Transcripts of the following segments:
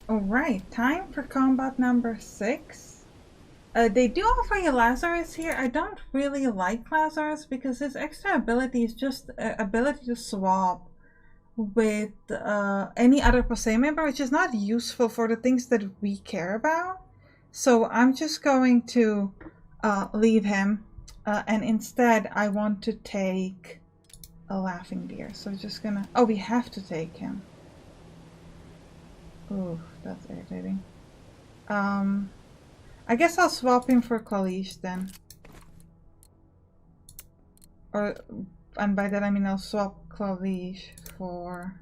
Alright, time for combat number 6. They do offer you Lazarus here. I don't really like Lazarus because his extra ability is just ability to swap with any other Posei member, which is not useful for the things that we care about. So I'm just going to leave him, and instead I want to take a Laughing Deer. So just gonna... Oh, we have to take him. Ooh, that's irritating. I guess I'll swap him for Kalish then. And by that I mean I'll swap Kalish for...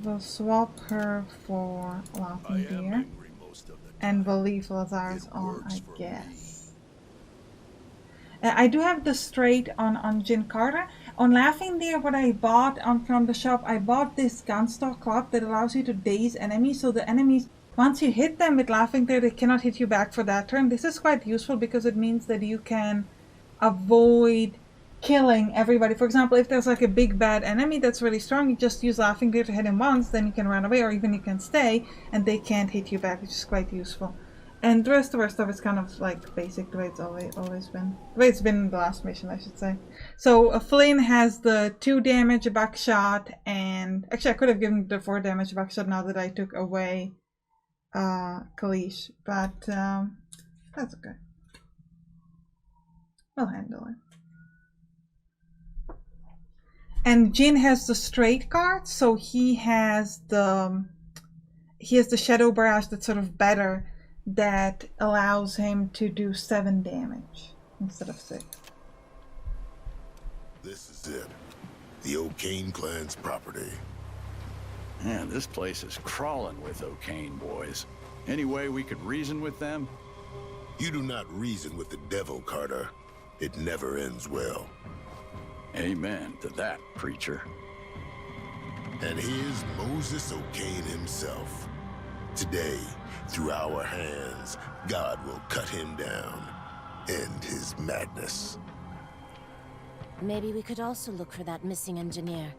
We'll swap her for Laughing Deer. And we'll leave Lazarus on, I guess. I do have the straight on Jin Carter. On Laughing Deer, what I bought from the shop, I bought this gunstock club that allows you to daze enemies. So the enemies, once you hit them with Laughing Deer, they cannot hit you back for that turn. This is quite useful because it means that you can avoid killing everybody. For example, if there's like a big bad enemy that's really strong, you just use Laughing Deer to hit him once, then you can run away, or even you can stay, and they can't hit you back, which is quite useful. And the rest of our stuff is kind of like basic the way it's always been. The way it's been in the last mission, I should say. So Flynn has the 2 damage buckshot, and actually I could have given the 4 damage buckshot now that I took away Kalish, but that's okay. We'll handle it. And Jin has the straight card, so he has the Shadow Barrage that's sort of better, that allows him to do 7 damage instead of 6. This is it. The O'Kane clan's property. Man, this place is crawling with O'Kane boys. Any way we could reason with them? You do not reason with the devil, Carter. It never ends well. Amen to that, preacher. And here's Moses O'Kane himself. Today, through our hands, God will cut him down. End his madness. Maybe we could also look for that missing engineer.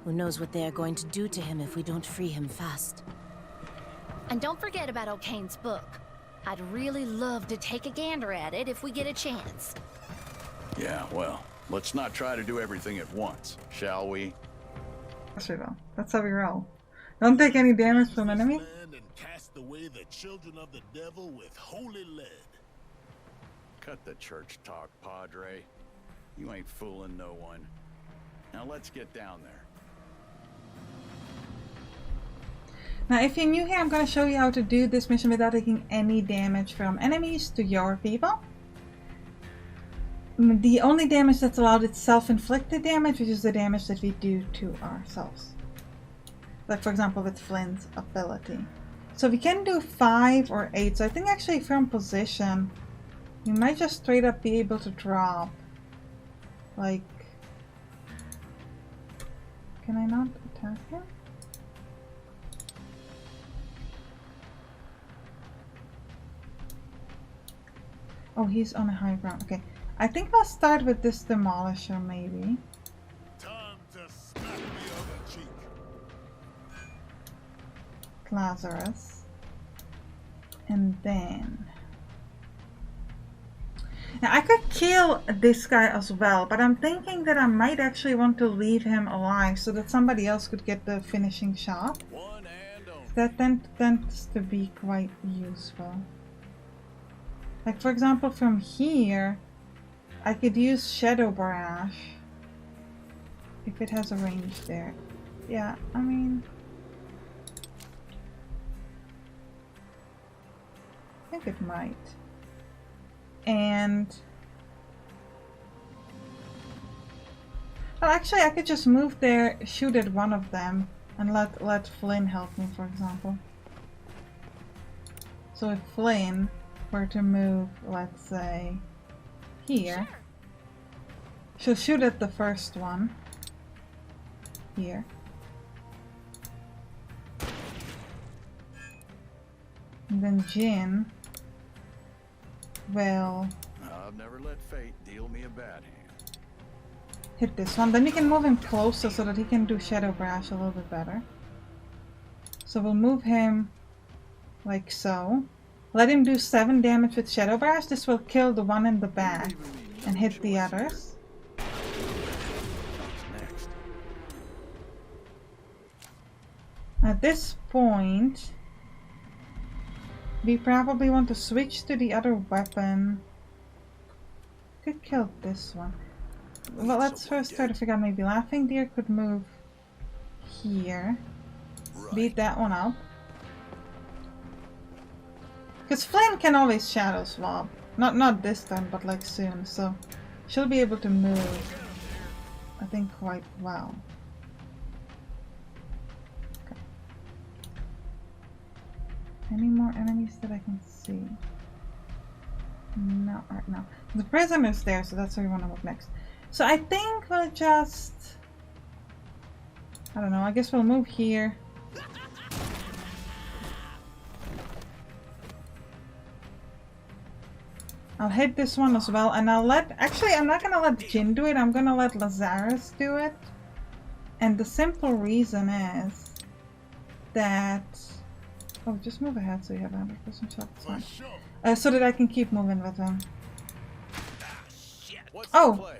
Who knows what they are going to do to him if we don't free him fast. And don't forget about O'Kane's book. I'd really love to take a gander at it if we get a chance. Yeah, well, let's not try to do everything at once, shall we? Yes, we will. That's how we roll. Don't take any damage from enemy. And cast away the children of the devil with holy lead. Cut the church talk, Padre. You ain't fooling no one. Now let's get down there. Now, if you're new here, I'm going to show you how to do this mission without taking any damage from enemies to your people. The only damage that's allowed is self-inflicted damage, which is the damage that we do to ourselves. Like, for example, with Flynn's ability. So we can do 5 or 8. So I think actually from position, you might just straight up be able to drop. Like, can I not attack him? Oh, he's on a high ground. Okay. I think I'll start with this demolisher, maybe. Time to smack the other cheek. Lazarus. And then... Now, I could kill this guy as well, but I'm thinking that I might actually want to leave him alive so that somebody else could get the finishing shot. That tends to be quite useful. Like, for example, from here, I could use Shadow Barrage if it has a range there. Yeah, I mean... I think it might. And... well, actually, I could just move there, shoot at one of them, and let Flynn help me, for example. So if Flynn were to move, let's say, here, she'll shoot at the first one. Here. And then Jin will I've never let fate deal me a bad hand. Hit this one. Then we can move him closer so that he can do Shadow Barrage a little bit better. So we'll move him like so. Let him do 7 damage with Shadow Barrage. This will kill the one in the back and hit the others. Next. At this point, we probably want to switch to the other weapon. Could kill this one. Well, let's first try to figure out maybe Laughing Deer could move here. Beat that one up. Because Flynn can always Shadow Swap. Not this time, but like soon. So she'll be able to move, I think, quite well. Okay. Any more enemies that I can see? Not right now. The prisoner's there, so that's where we want to move next. So I think we'll just... I don't know, I guess we'll move here. I'll hit this one as well, and I'll let... Actually, I'm not gonna let Jin do it, I'm gonna let Lazarus do it. And the simple reason is that... Oh, just move ahead so you have 100% shot. It's fine. So that I can keep moving with him. Oh!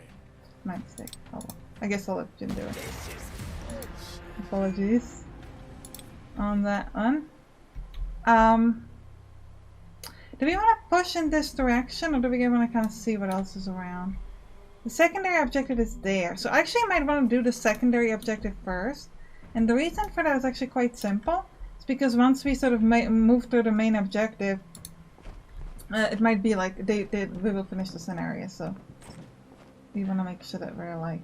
My mistake. Oh well. I guess I'll let Jin do it. Apologies on that one. Do we want to push in this direction, or do we want to kind of see what else is around? The secondary objective is there, so I actually might want to do the secondary objective first. And the reason for that is actually quite simple. It's because once we sort of move through the main objective, it might be like we will finish the scenario. So we want to make sure that we're like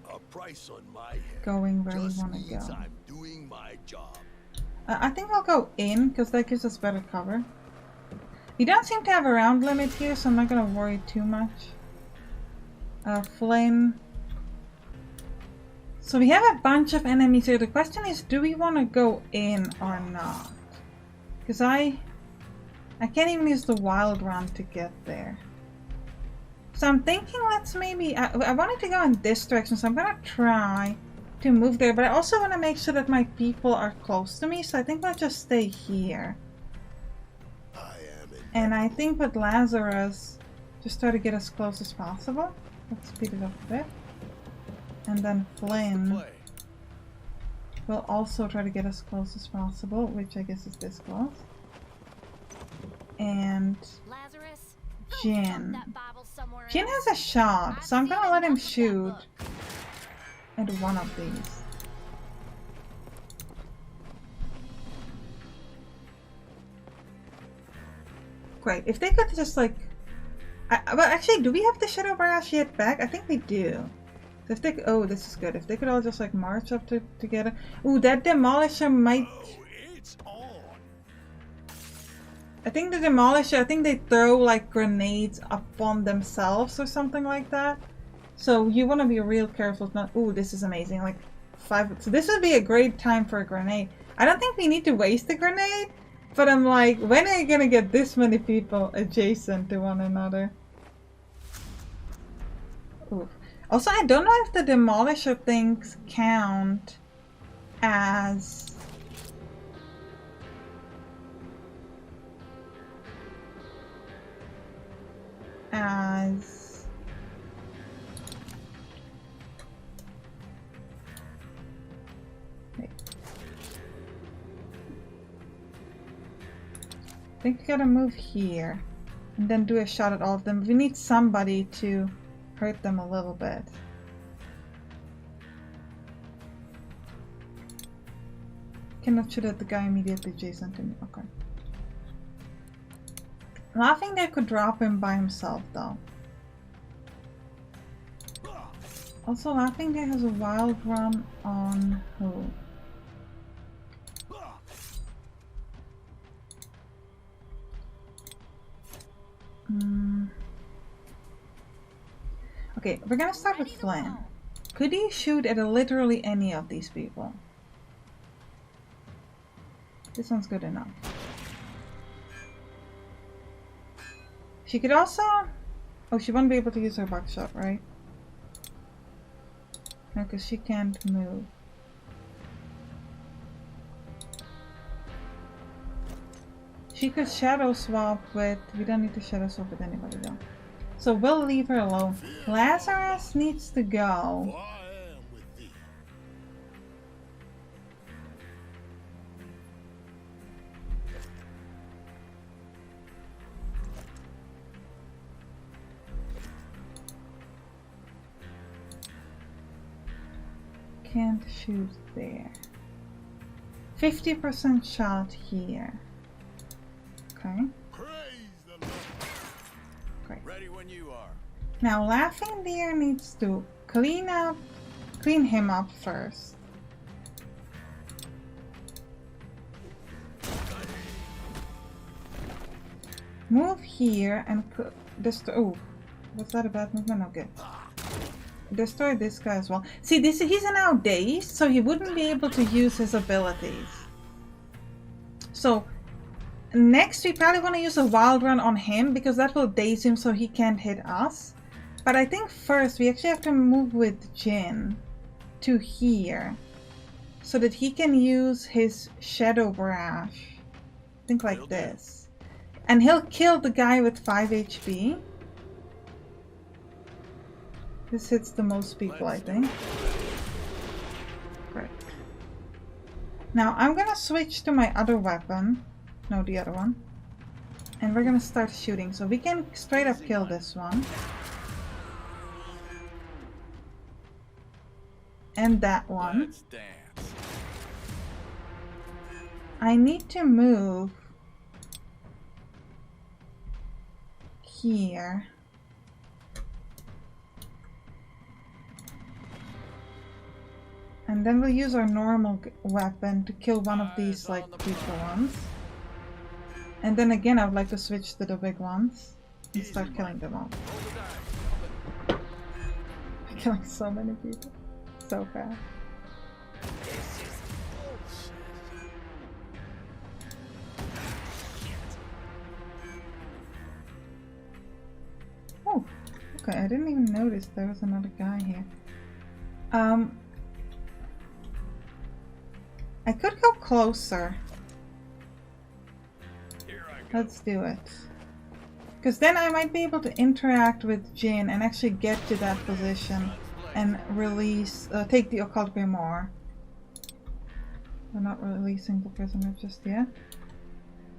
going where we want to go. I'm doing my job. I think I'll go in because that gives us better cover. We don't seem to have a round limit here, so I'm not going to worry too much. Flynn. So we have a bunch of enemies here. The question is, do we want to go in or not? Because I can't even use the wild run to get there. So I'm thinking let's maybe... I wanted to go in this direction, so I'm going to try to move there. But I also want to make sure that my people are close to me, so I think I'll just stay here. And I think with Lazarus, just try to get as close as possible. Let's speed it up a bit. And then Flynn will also try to get as close as possible, which I guess is this close. And Jin. Jin has a shot, so I'm gonna let him shoot at one of these. Great. If they could just like... well, actually, do we have the Shadow Barrage yet back? I think we do. So if they... Oh, this is good. If they could all just like march up together. Ooh, that Demolisher might... I think the Demolisher, I think they throw like grenades upon themselves or something like that. So you want to be real careful. Not... Ooh, this is amazing. Like 5... So this would be a great time for a grenade. I don't think we need to waste a grenade. But I'm like, when are you gonna get this many people adjacent to one another? Oof. Also, I don't know if the Demolisher things count as... I think we gotta move here and then do a shot at all of them. We need somebody to hurt them a little bit. Cannot shoot at the guy immediately adjacent to me. Okay. Laughing Deer could drop him by himself though. Also, Laughing Deer has a wild run on who? Okay, we're gonna start with Flynn. Could he shoot at literally any of these people? This one's good enough. She could also... Oh, she won't be able to use her buckshot, right? No, because she can't move. She could shadow swap with... We don't need to shadow swap with anybody though. So we'll leave her alone. Lazarus needs to go. For I am with thee. Can't shoot there. 50% shot here. Okay. Praise the Lord. Great. Ready when you are. Now Laughing Deer needs to clean him up first. Move here and destroy. Oh, was that a bad movement? No, good. Destroy this guy as well. See, he's now dazed, so he wouldn't be able to use his abilities. So next we probably want to use a wild run on him because that will daze him so he can't hit us. But I think first we actually have to move with Jin to here so that he can use his Shadow Barrage. Think like this. And he'll kill the guy with 5 HP. This hits the most people, I think. Right. Now I'm gonna switch to my other weapon. No, the other one. And we're gonna start shooting. So we can straight up kill this one. And that one. Let's dance. I need to move here. And then we'll use our normal weapon to kill one of these like weaker ones. And then again I would like to switch to the big ones and start killing them all. I'm killing so many people. So fast. Oh, okay, I didn't even notice there was another guy here. I could go closer. Let's do it. Because then I might be able to interact with Jin and actually get to that position and release, take the occult grimoire. We're not releasing the prisoner just yet.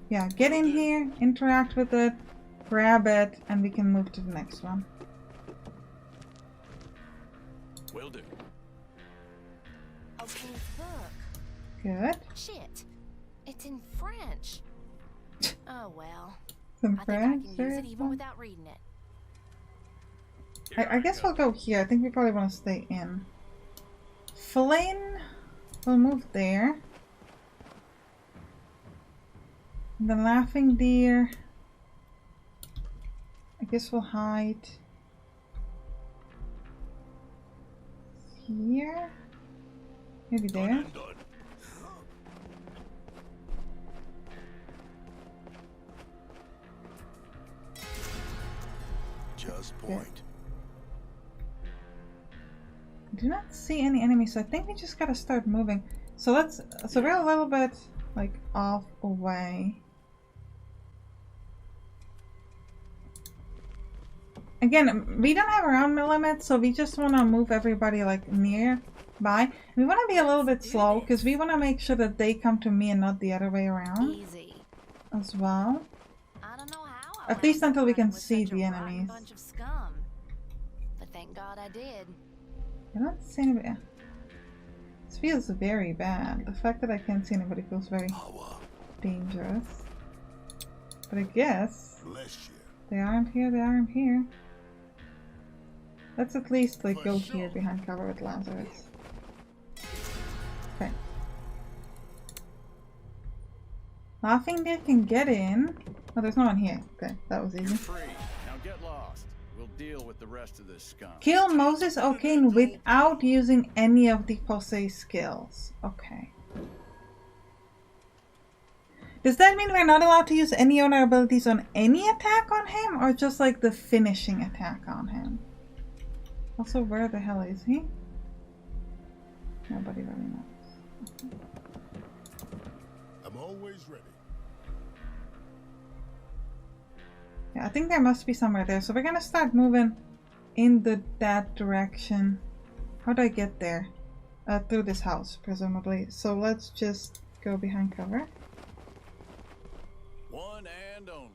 Yeah, get in here, interact with it, grab it, and we can move to the next one. Will do. Okay, book. Good. Shit. It's in French. Oh well. Some I think I French, can use very it even fun. without reading it. I guess we'll go here. I think we probably want to stay in. Flynn, we'll move there. And the Laughing Deer, I guess we'll hide here. Maybe there. Just point. I do not see any enemies, so I think we just gotta start moving. So we're a little bit like off away. Again, we don't have a round limit, so we just want to move everybody like nearby. We want to be a little bit slow because we want to make sure that they come to me and not the other way around Easy. as well. I don't know how. At least until we can with see such a the rotten enemies. bunch of scum. But thank God I did. I don't see anybody. This feels very bad. The fact that I can't see anybody feels very dangerous. But I guess Bless you. they aren't here. They aren't here. Let's at least like go here behind cover with Lazarus. Okay. Laughing Deer can get in. Oh, there's no one here. Okay, that was You're easy. free. Now get lost. We'll deal with the rest of this scum. Kill Moses O'Kane without using any of the Posey skills. Okay. Does that mean we're not allowed to use any of our abilities on any attack on him, or just like the finishing attack on him? Also, where the hell is he? Nobody really knows. I'm always ready. Yeah, I think there must be somewhere there. So we're gonna start moving in that direction. How do I get there? Through this house, presumably. So let's just go behind cover. One and only.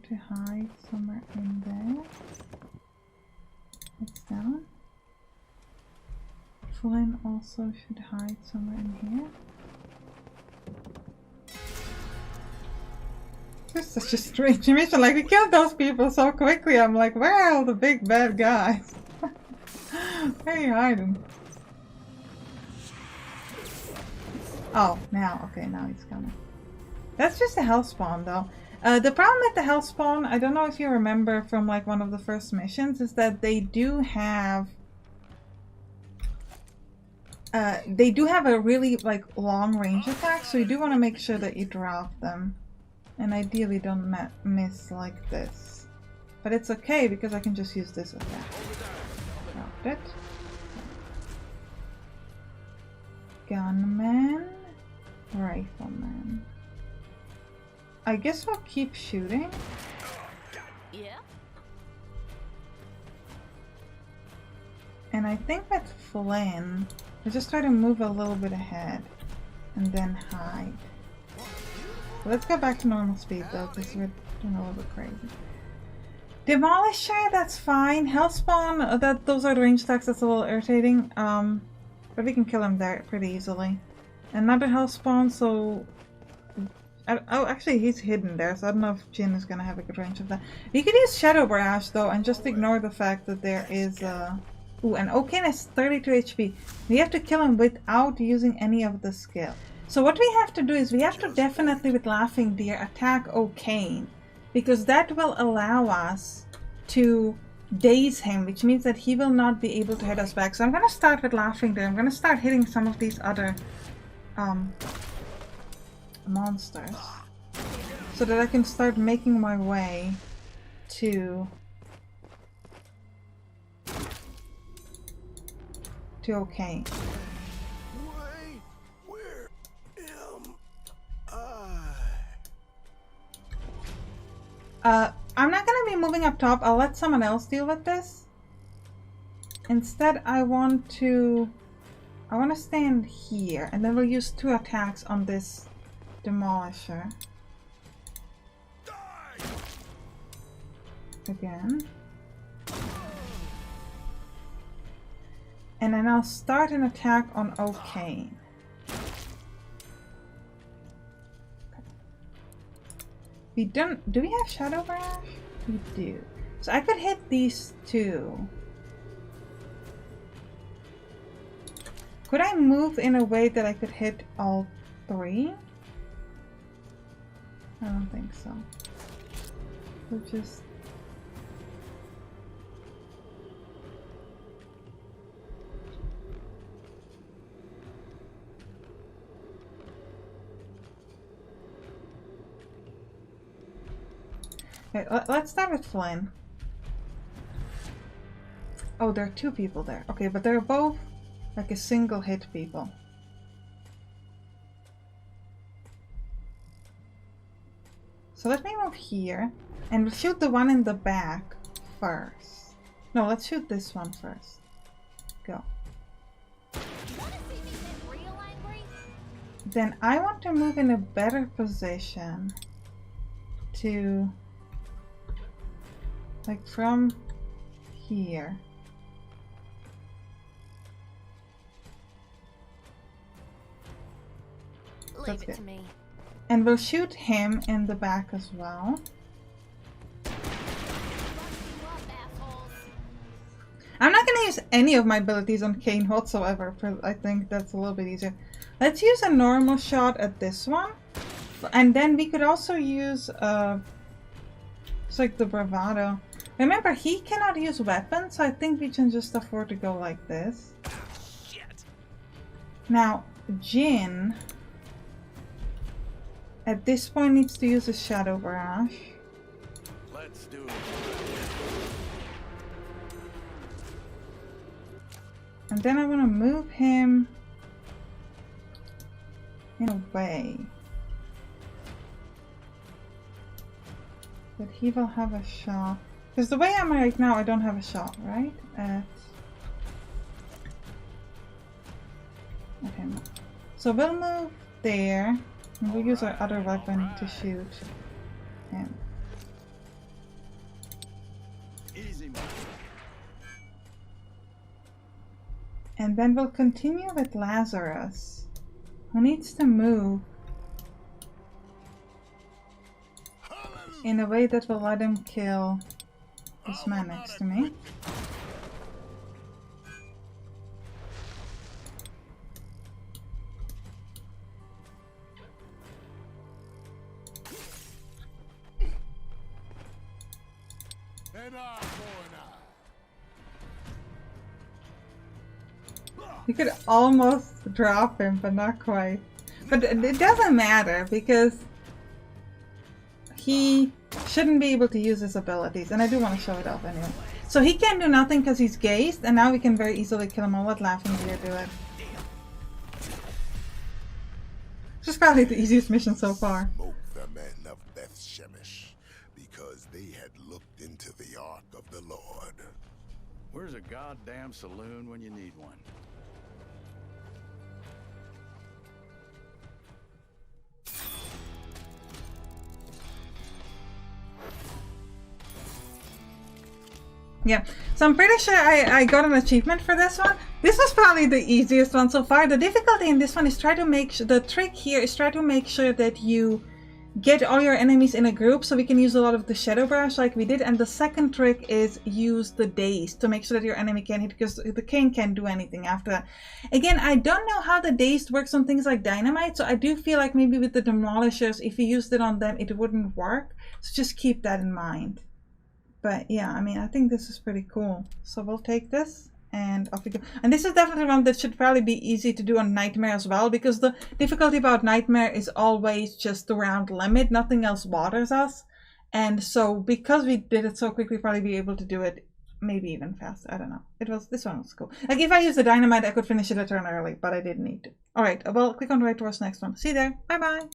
To hide somewhere in there. It's down. Flynn also should hide somewhere in here. This is such a strange mission. Like, we killed those people so quickly. I'm like, where are all the big bad guys? Where are you hiding? Oh, now. Okay, now he's coming. That's just a hell spawn, though. The problem with the hell spawn, I don't know if you remember from like one of the first missions, is that they do have a really like long range attack, so you do want to make sure that you drop them, and ideally don't miss like this. But it's okay because I can just use this attack. Dropped it. Gunman, rifleman. I guess we'll keep shooting. Yeah. And I think with Flynn, we'll just try to move a little bit ahead and then hide. So let's go back to normal speed though, because we're doing a little bit crazy. Demolisher, that's fine. Hellspawn, those are the range attacks, that's a little irritating. But we can kill him there pretty easily. Another Hellspawn, so... Oh, actually, he's hidden there, so I don't know if Jin is gonna have a good range of that. We could use Shadow Barrage, though, and just ignore the fact that there is, Ooh, and Okane is 32 HP. We have to kill him without using any of the skill. So what we have to do is we have to definitely, with Laughing Deer, attack Okane. Because that will allow us to daze him, which means that he will not be able to hit us back. So I'm gonna start with Laughing Deer. I'm gonna start hitting some of these other, monsters, so that I can start making my way to Okane. Wait, where am I? I'm not gonna be moving up top. I'll let someone else deal with this. Instead, I want to stand here, and then we'll use 2 attacks on this Demolisher. Again. And then I'll start an attack on Okane. We don't... Do we have Shadow Barrage? We do. So I could hit these 2. Could I move in a way that I could hit all 3? I don't think so. We'll just... Okay, let's start with Flynn. Oh, there are 2 people there. Okay, but they're both like a single hit people. So let me move here, and we'll shoot the one in the back first. No, let's shoot this one first. Go. Then I want to move in a better position to, like, from here. Leave it to me. And we'll shoot him in the back as well. I'm not going to use any of my abilities on Kane whatsoever. I think that's a little bit easier. Let's use a normal shot at this one. And then we could also use it's like the bravado. Remember, he cannot use weapons, so I think we can just afford to go like this. Now, Jin at this point needs to use his Shadow Barrage. Let's do it. And then I want to move him in a way that he will have a shot. Because the way I'm right now, I don't have a shot, right? Okay, no. So we'll move there, and we'll use our other weapon to shoot him. Easy, man. And then we'll continue with Lazarus, who needs to move in a way that will let him kill this man next to me. You could almost drop him, but not quite. But it doesn't matter because he shouldn't be able to use his abilities, and I do want to show it off anyway. So he can do nothing because he's gazed, and now we can very easily kill him. I'll let Laughing Deer do it. Which is probably the easiest mission so far. Smoke the men of Beth Shemesh, because they had looked into the Ark of the Lord. Where's a goddamn saloon when you need one? Yeah, so I'm pretty sure I got an achievement for this one. This was probably the easiest one so far. The difficulty in this one is try to make the trick here is try to make sure that you get all your enemies in a group, so we can use a lot of the Shadow Barrage like we did. And the second trick is use the Daze to make sure that your enemy can hit, because the King can't do anything after that. Again, I don't know how the Daze works on things like Dynamite, so I do feel like maybe with the Demolishers, if you used it on them, it wouldn't work. So just keep that in mind. But yeah, I mean, I think this is pretty cool. So we'll take this and off we go. And this is definitely one that should probably be easy to do on Nightmare as well, because the difficulty about Nightmare is always just the round limit. Nothing else bothers us. And so because we did it so quickly, probably be able to do it maybe even faster. I don't know. This one was cool. Like if I used the Dynamite, I could finish it a turn early, but I didn't need to. All right, well, click on the right towards the next one. See you there. Bye-bye.